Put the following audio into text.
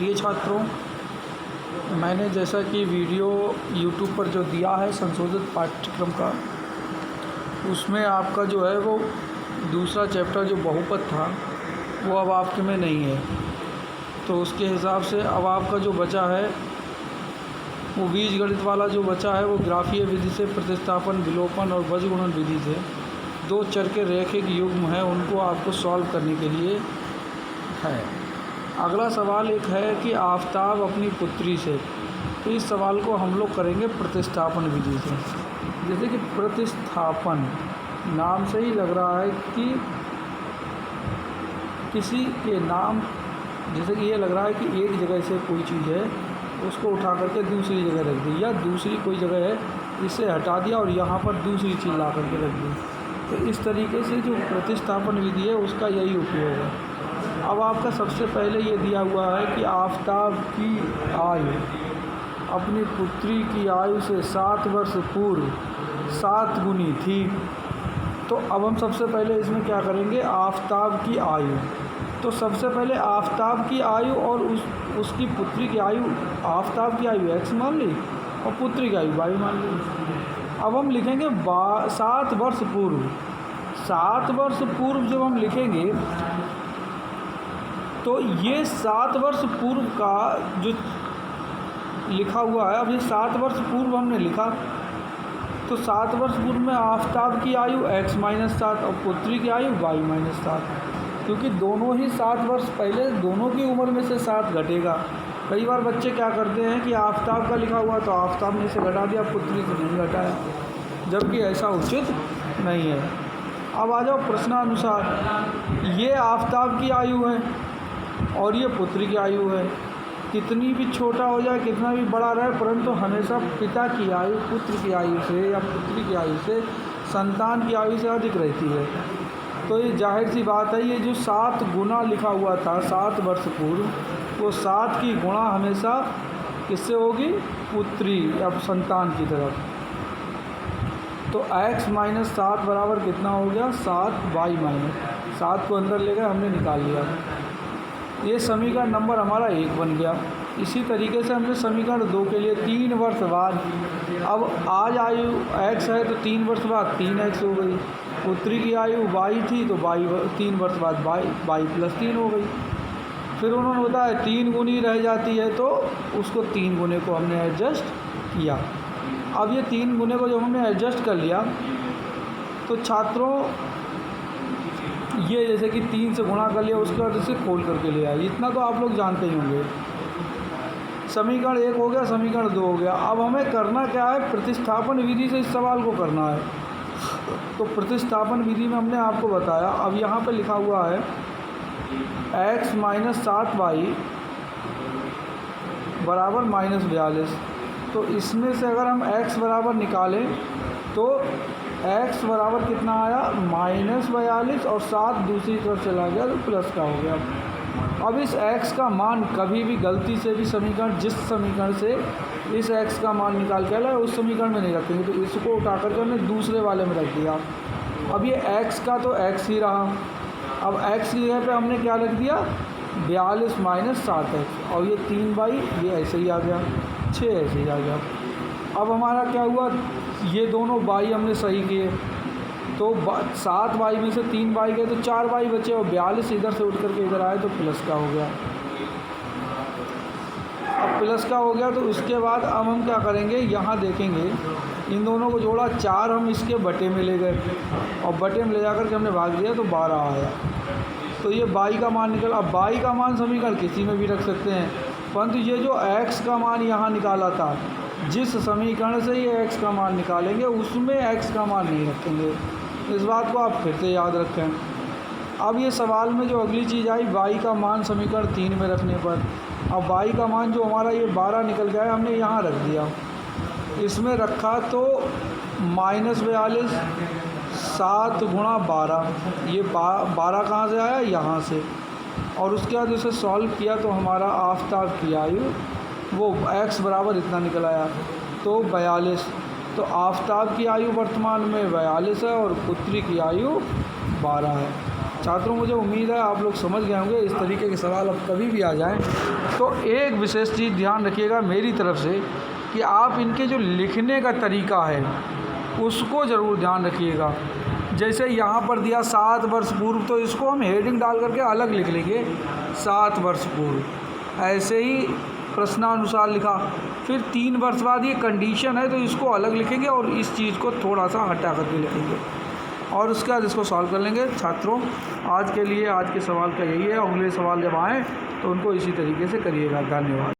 प्रिय छात्रों, मैंने जैसा कि वीडियो YouTube पर जो दिया है संशोधित पाठ्यक्रम का, उसमें आपका जो है वो दूसरा चैप्टर जो बहुपद था वो अब आपके में नहीं है। तो उसके हिसाब से अब आपका जो बचा है वो बीजगणित वाला जो बचा है वो ग्राफीय विधि से प्रतिस्थापन, विलोपन और बीजगुणन विधि से दो चर के रैखिक युग्म हैं, उनको आपको सॉल्व करने के लिए है। अगला सवाल एक है कि आफताब अपनी पुत्री से, तो इस सवाल को हम लोग करेंगे प्रतिस्थापन विधि से। जैसे कि प्रतिस्थापन नाम से ही लग रहा है कि किसी के नाम, जैसे कि ये लग रहा है कि एक जगह से कोई चीज़ है उसको उठा करके दूसरी जगह रख दी, या दूसरी कोई जगह है इसे हटा दिया और यहाँ पर दूसरी चीज़ ला करके रख दी। तो इस तरीके से जो प्रतिस्थापन विधि है उसका यही उपयोग है। अब आपका सबसे पहले ये दिया हुआ है कि आफताब की आयु अपनी पुत्री की आयु से 7 वर्ष पूर्व 7 गुनी थी। तो अब हम सबसे पहले इसमें क्या करेंगे, आफताब की आयु। तो सबसे पहले आफताब की आयु और उसकी पुत्री की आयु, आफताब की आयु x मान ली और पुत्री की आयु y मान ली। अब हम लिखेंगे 7 वर्ष पूर्व। 7 वर्ष पूर्व जब हम लिखेंगे तो ये 7 वर्ष पूर्व का जो लिखा हुआ है, अब ये 7 वर्ष पूर्व हमने लिखा, तो 7 वर्ष पूर्व में आफताब की आयु x-7 और पुत्री की आयु y-7, क्योंकि दोनों ही 7 वर्ष पहले दोनों की उम्र में से 7 घटेगा। कई बार बच्चे क्या करते हैं कि आफताब का लिखा हुआ तो आफताब ने से घटा दिया, पुत्री से नहीं घटाया, जबकि ऐसा उचित नहीं है। अब आ जाओ प्रश्नानुसार, ये आफताब की आयु है और ये पुत्री की आयु है। कितनी भी छोटा हो जाए, कितना भी बड़ा रहे, परंतु हमेशा पिता की आयु पुत्र की आयु से या पुत्री की आयु से, संतान की आयु से अधिक रहती है। तो ये जाहिर सी बात है, ये जो 7 गुना लिखा हुआ था 7 वर्ष पूर्व, वो 7 की गुणा हमेशा किससे होगी, पुत्री या संतान की तरफ। तो x-7 बराबर कितना हो गया, 7y-, 7 को अंदर ले गए, हमने निकाल लिया। ये समीकरण नंबर हमारा 1 बन गया। इसी तरीके से हमने समीकरण 2 के लिए 3 वर्ष बाद, अब आज आयु x है तो 3 वर्ष बाद 3x हो गई, पुत्री की आयु y थी तो y 3 वर्ष बाद y+3 हो गई। फिर उन्होंने बताया 3 गुनी रह जाती है, तो उसको 3 गुने को हमने एडजस्ट किया। अब ये 3 गुने को जब हमने एडजस्ट कर लिया तो छात्रों ये जैसे कि 3 से गुणा कर लिया, उसके बाद इसे खोल करके ले आए। इतना तो आप लोग जानते ही होंगे। समीकरण 1 हो गया, समीकरण 2 हो गया। अब हमें करना क्या है, प्रतिस्थापन विधि से इस सवाल को करना है। तो प्रतिस्थापन विधि में हमने आपको बताया, अब यहाँ पे लिखा हुआ है x-7y बराबर -42। तो इसमें से अगर हम x बराबर निकालें तो x बराबर कितना आया, -42, और 7 दूसरी तरफ चला गया तो प्लस का हो गया। अब इस x का मान कभी भी गलती से भी समीकरण, जिस समीकरण से इस x का मान निकाल के लाए उस समीकरण में नहीं रखेंगे, तो इसको उठा करके हमने दूसरे वाले में रख दिया। अब ये x का तो x ही रहा, अब x की जगह पे हमने क्या रख दिया, 42 - 7x, और ये 3y ये ऐसे ही आ गया, 6 ऐसे ही आ गया। अब हमारा क्या हुआ, ये दोनों y हमने सही किए, तो 7y में से 3y गए तो 4y बचे, और 42 इधर से उठ करके इधर आए तो प्लस का हो गया। अब प्लस का हो गया तो उसके बाद अब हम क्या करेंगे, यहाँ देखेंगे इन दोनों को जोड़ा, 4 हम इसके बटे में ले गए और बटे में ले जाकर के हमने भाग दिया तो 12 आया। तो ये y का मान निकला। अब y का मान समीकरण किसी में भी रख सकते हैं, परंतु ये जो x का मान यहाँ निकाला था, जिस समीकरण से ये x का मान निकालेंगे उसमें x का मान नहीं रखेंगे। इस बात को आप फिर से याद रखें। अब ये सवाल में जो अगली चीज़ आई, y का मान समीकरण 3 में रखने पर, अब y का मान जो हमारा ये 12 निकल गया है, हमने यहाँ रख दिया। इसमें रखा तो -42 7 गुणा 12, ये 12 कहाँ से आया, यहाँ से, और उसके बाद इसे सॉल्व किया तो हमारा आफताब की आयु वो x बराबर इतना निकल आया, तो 42। तो आफताब की आयु वर्तमान में 42 है और पुत्री की आयु 12 है। छात्रों, मुझे उम्मीद है आप लोग समझ गए होंगे। इस तरीके के सवाल अब कभी भी आ जाएं तो एक विशेष चीज़ ध्यान रखिएगा मेरी तरफ से कि आप इनके जो लिखने का तरीका है उसको ज़रूर ध्यान रखिएगा। जैसे यहाँ पर दिया 7 वर्ष पूर्व, तो इसको हम हेडिंग डाल करके अलग लिख लेंगे 7 वर्ष पूर्व। ऐसे ही प्रश्नानुसार लिखा, फिर 3 वर्ष बाद ये कंडीशन है तो इसको अलग लिखेंगे और इस चीज़ को थोड़ा सा हटा करके लिखेंगे और उसके बाद इसको सॉल्व कर लेंगे। छात्रों, आज के लिए आज के सवाल का यही है। अगले सवाल जब आएँ तो उनको इसी तरीके से करिएगा। धन्यवाद।